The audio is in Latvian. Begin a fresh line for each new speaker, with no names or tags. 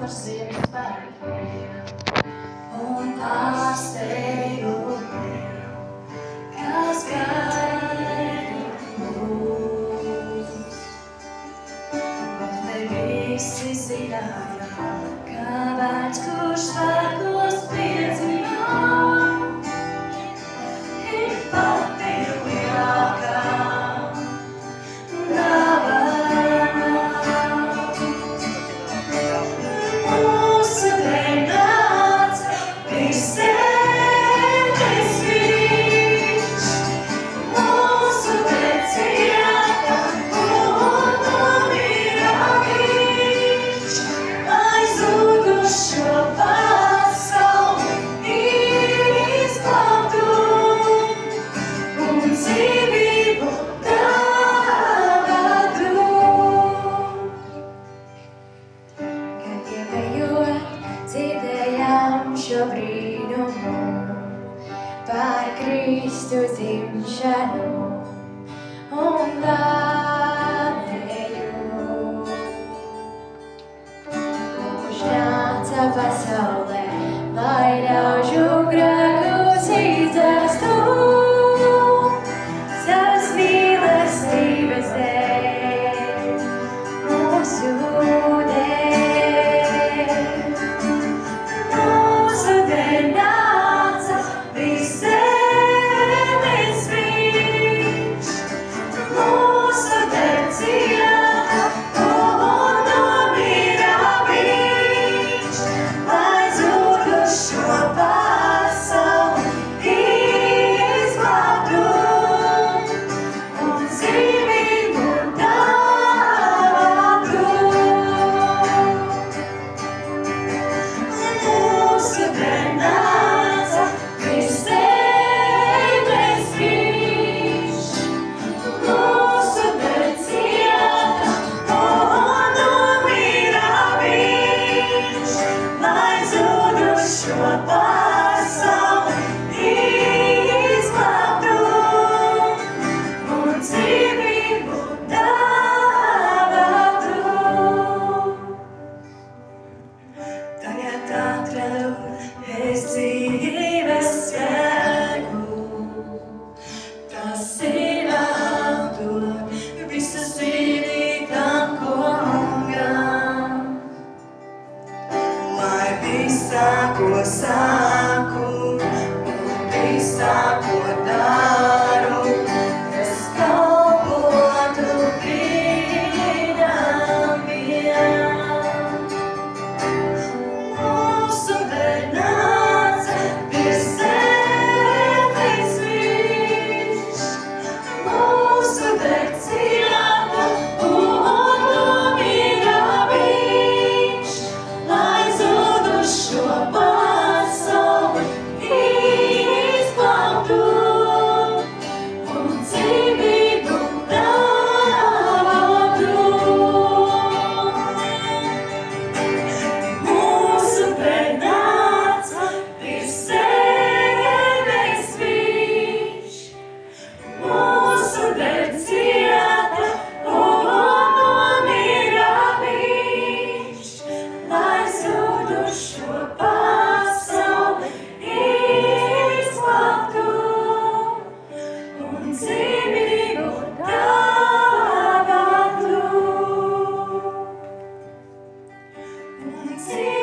par Ziemassvētkiem un pārsteigumiem, kas gaida mūs. Un ne visi zinājām, ka bērns, kurš svētkos piedzimās, ir pati lielākā dāvana. Mūsu dēļ nāca visētais Viņš, mūsu dēļ cieta un nomira Viņš, lai zudušo pasauli izglābtu un dzīvību dāvātu. Kad ievējot, dzirdējām šo brīnumu par Kristu dzimšanu un glābēju, kurš nāca pasaulē, lai ļaužu grēkus izdzēstu savas mīlestības dēļ, mūsu dēļ. Mūsu dēļ nāca visētais Viņš, mūsu dēļ cieta un nomira Viņš, lai zudušo pasauli izglābtu un dzīvību dāvātu. Mūsu dēļ nāca visētais Viņš, mūsu dēļ cieta un nomira Viņš, lai zudušo pasauli izglābtu un dzīvību dāvātu. Tagad atradu es dzīves spēku, tas ir atdot visu sirdī tam Kungam, lai visā, ko saku un visā, ko daru, es kalpotu Viņam vien. Mūsu dēļ nāca visētais Viņš, mūsu dēļ cieta un nomira Viņš, lai zudušo pasauli izglābtu un dzīvību dāvātu. Mūsu dēļ nāca visētais Viņš, mūsu dēļ cieta un nomira Viņš, lai zudušo pasauli izglābtu un dzīvību dāvātu. Un dzīvību